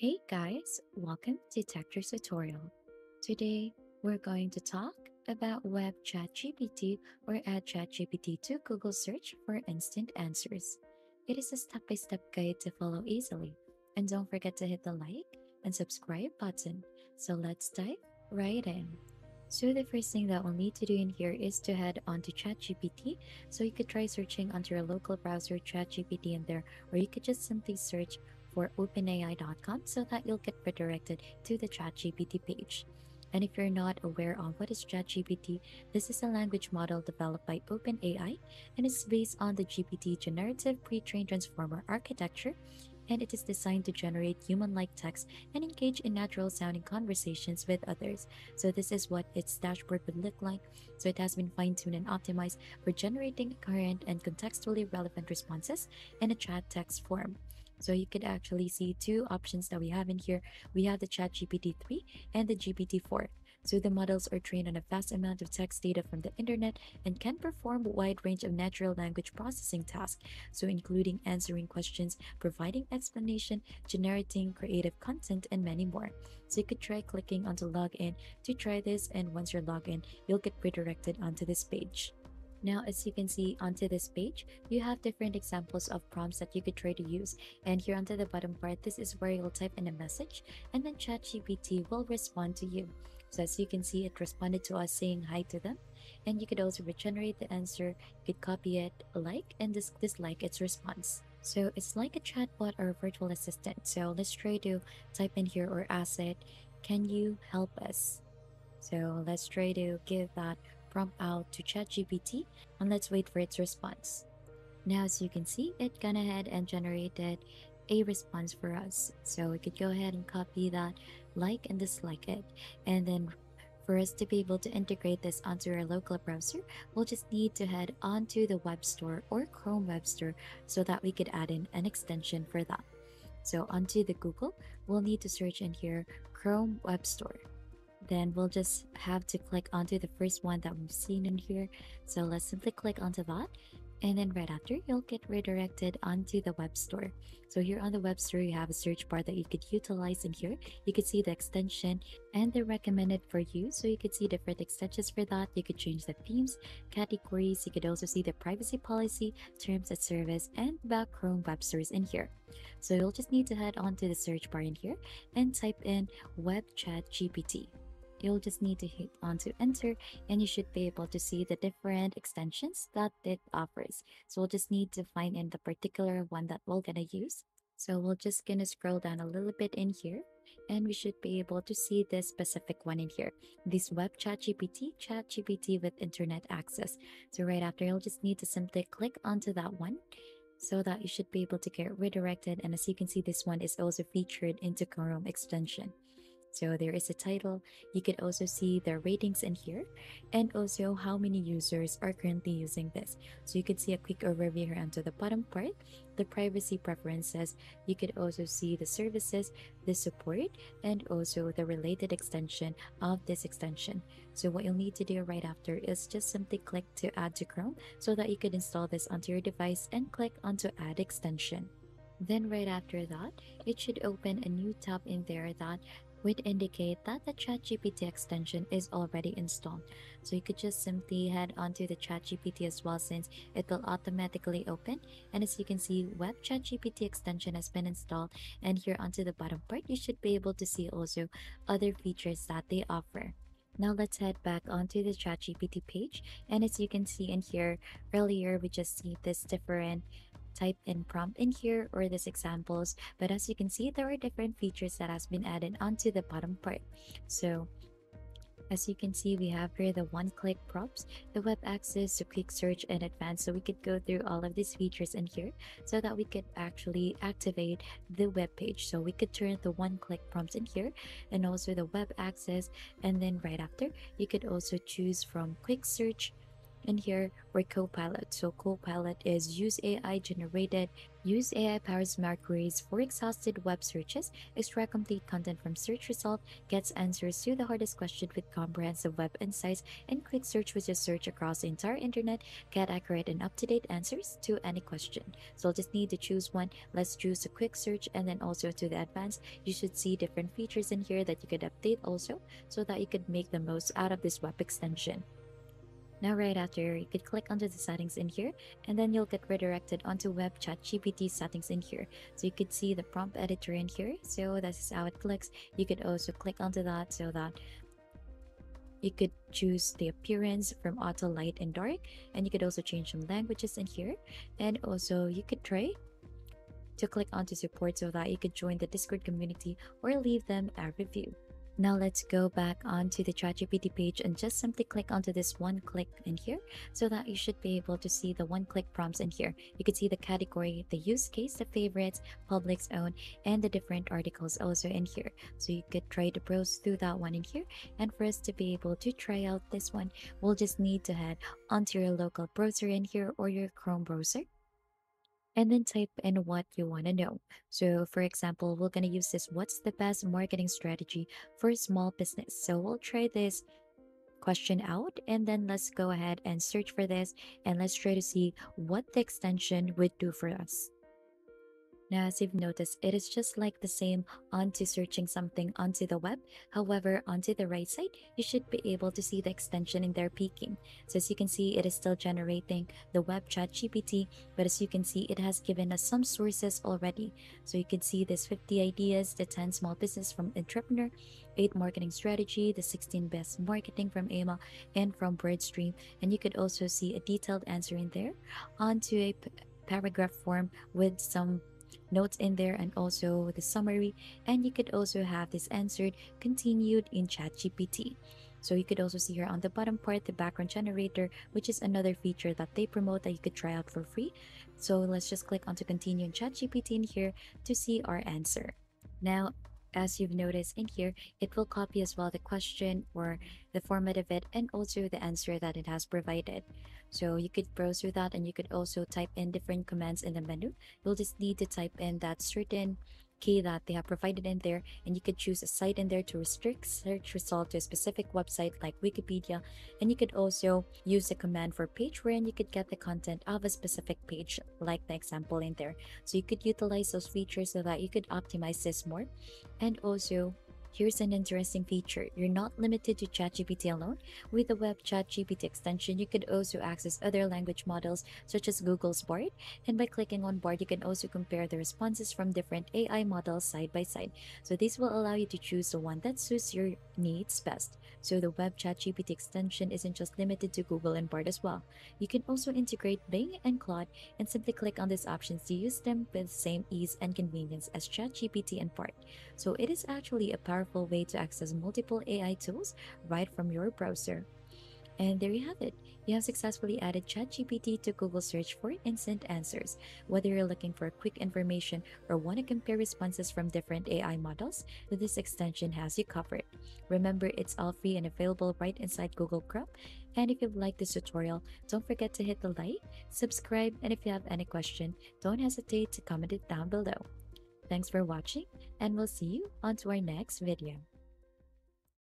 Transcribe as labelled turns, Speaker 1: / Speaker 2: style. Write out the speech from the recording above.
Speaker 1: Hey guys, welcome to Tech Tutorial. Today, we're going to talk about Webchatgpt or add ChatGPT to Google search for instant answers. It is a step-by-step guide to follow easily. And don't forget to hit the like and subscribe button. So let's dive right in. So the first thing that we'll need to do in here is to head on to ChatGPT. So you could try searching onto your local browser ChatGPT in there, or you could just simply search for openai.com so that you'll get redirected to the ChatGPT page. And if you're not aware of what is ChatGPT, this is a language model developed by OpenAI and is based on the GPT generative pre-trained transformer architecture, and it is designed to generate human-like text and engage in natural-sounding conversations with others. So this is what its dashboard would look like. So it has been fine-tuned and optimized for generating current and contextually relevant responses in a chat text form. So you could actually see two options that we have in here. We have the ChatGPT 3 and the GPT-4. So the models are trained on a vast amount of text data from the internet and can perform a wide range of natural language processing tasks, so including answering questions, providing explanation, generating creative content, and many more. So you could try clicking onto login to try this, and once you're logged in, you'll get redirected onto this page. Now, as you can see onto this page, you have different examples of prompts that you could try to use. And here onto the bottom part, this is where you'll type in a message and then ChatGPT will respond to you. So as you can see, it responded to us saying hi to them. And you could also regenerate the answer. You could copy it, like, and dislike its response. So it's like a chatbot or a virtual assistant. So let's try to type in here or ask it, can you help us? So let's try to give that prompt out to ChatGPT and let's wait for its response. Now, as you can see, it gone ahead and generated a response for us. So we could go ahead and copy that, like and dislike it. And then for us to be able to integrate this onto our local browser, we'll just need to head onto the web store or Chrome web store so that we could add in an extension for that. So onto the Google, we'll need to search in here Chrome Web Store. Then we'll just have to click onto the first one that we've seen in here. So let's simply click onto that. And then right after, you'll get redirected onto the web store. So here on the web store, you have a search bar that you could utilize in here. You could see the extension and the recommended for you. So you could see different extensions for that. You could change the themes, categories. You could also see the privacy policy, terms of service, and about Chrome web stores in here. So you'll just need to head onto the search bar in here and type in web chat GPT. You'll just need to hit onto enter and you should be able to see the different extensions that it offers. So we'll just need to find in the particular one that we're gonna use. So we're just gonna scroll down a little bit in here and we should be able to see this specific one in here. This web chat GPT with internet access. So right after, you'll just need to simply click onto that one so that you should be able to get redirected. And as you can see, this one is also featured into Chrome extension. So there is a title. You could also see the ratings in here and also how many users are currently using this. So you could see a quick overview here onto the bottom part, the privacy preferences. You could also see the services, the support, and also the related extension of this extension. So what you'll need to do right after is just simply click to add to Chrome so that you could install this onto your device and click onto add extension. Then right after that, it should open a new tab in there that would indicate that the ChatGPT extension is already installed. So you could just simply head onto the ChatGPT as well, since it will automatically open. And as you can see, Web ChatGPT extension has been installed. And here onto the bottom part, you should be able to see also other features that they offer. Now let's head back onto the ChatGPT page. And as you can see in here, earlier we just see this different type in prompt in here or these examples, but as you can see, there are different features that has been added onto the bottom part. So as you can see, we have here the one-click prompts, the web access, the quick search, and advanced. So we could go through all of these features in here so that we could actually activate the web page. So we could turn the one-click prompts in here and also the web access, and then right after, you could also choose from quick search in here or Copilot. So Copilot is use AI powered smart queries for exhausted web searches, extract complete content from search result, gets answers to the hardest question with comprehensive web insights, and quick search with just search across the entire internet, get accurate and up-to-date answers to any question. So I'll just need to choose one. Let's choose a quick search, and then also to the advanced, you should see different features in here that you could update also so that you could make the most out of this web extension. Now, right after, you could click onto the settings in here, and then you'll get redirected onto Web Chat GPT settings in here. So you could see the prompt editor in here. So that's how it clicks. You could also click onto that so that you could choose the appearance from auto, light, and dark. And you could also change some languages in here. And also, you could try to click onto support so that you could join the Discord community or leave them a review. Now let's go back onto the ChatGPT page and just simply click onto this one click in here so that you should be able to see the one click prompts in here. You could see the category, the use case, the favorites, public's own, and the different articles also in here. So you could try to browse through that one in here. And for us to be able to try out this one, we'll just need to head onto your local browser in here or your Chrome browser and then type in what you want to know. So, for example, we're going to use this what's the best marketing strategy for a small business? So, we'll try this question out and then let's go ahead and search for this and let's try to see what the extension would do for us. Now, as you've noticed, it is just like the same onto searching something onto the web. However, onto the right side, you should be able to see the extension in there peaking. So as you can see, it is still generating the web chat GPT, but as you can see, it has given us some sources already. So you can see this 50 ideas, the 10 small business from entrepreneur, 8 marketing strategy, the 16 best marketing from Emma and from Birdstream. And you could also see a detailed answer in there onto a paragraph form with some notes in there and also the summary, and you could also have this answered continued in ChatGPT. So you could also see here on the bottom part the background generator, which is another feature that they promote that you could try out for free. So let's just click on to continue in ChatGPT in here to see our answer. Now, as you've noticed in here, it will copy as well the question or the format of it and also the answer that it has provided. So you could browse through that and you could also type in different commands in the menu. You'll just need to type in that certain key that they have provided in there, and you could choose a site in there to restrict search result to a specific website like Wikipedia. And you could also use the command for page wherein you could get the content of a specific page like the example in there. So you could utilize those features so that you could optimize this more. And also, here's an interesting feature. You're not limited to ChatGPT alone. With the Web ChatGPT extension, you could also access other language models such as Google's Bard. And by clicking on Bard, you can also compare the responses from different AI models side by side. So this will allow you to choose the one that suits your needs best. So the Web ChatGPT extension isn't just limited to Google and Bard as well. You can also integrate Bing and Claude and simply click on these options to use them with the same ease and convenience as ChatGPT and Bard. So it is actually a powerful way to access multiple AI tools right from your browser. And there you have it. You have successfully added ChatGPT to Google search for instant answers. Whether you're looking for quick information or want to compare responses from different AI models, this extension has you covered. Remember, it's all free and available right inside Google Chrome. And if you've liked this tutorial, don't forget to hit the like, subscribe, and if you have any question, don't hesitate to comment it down below. Thanks for watching, and we'll see you on to our next video.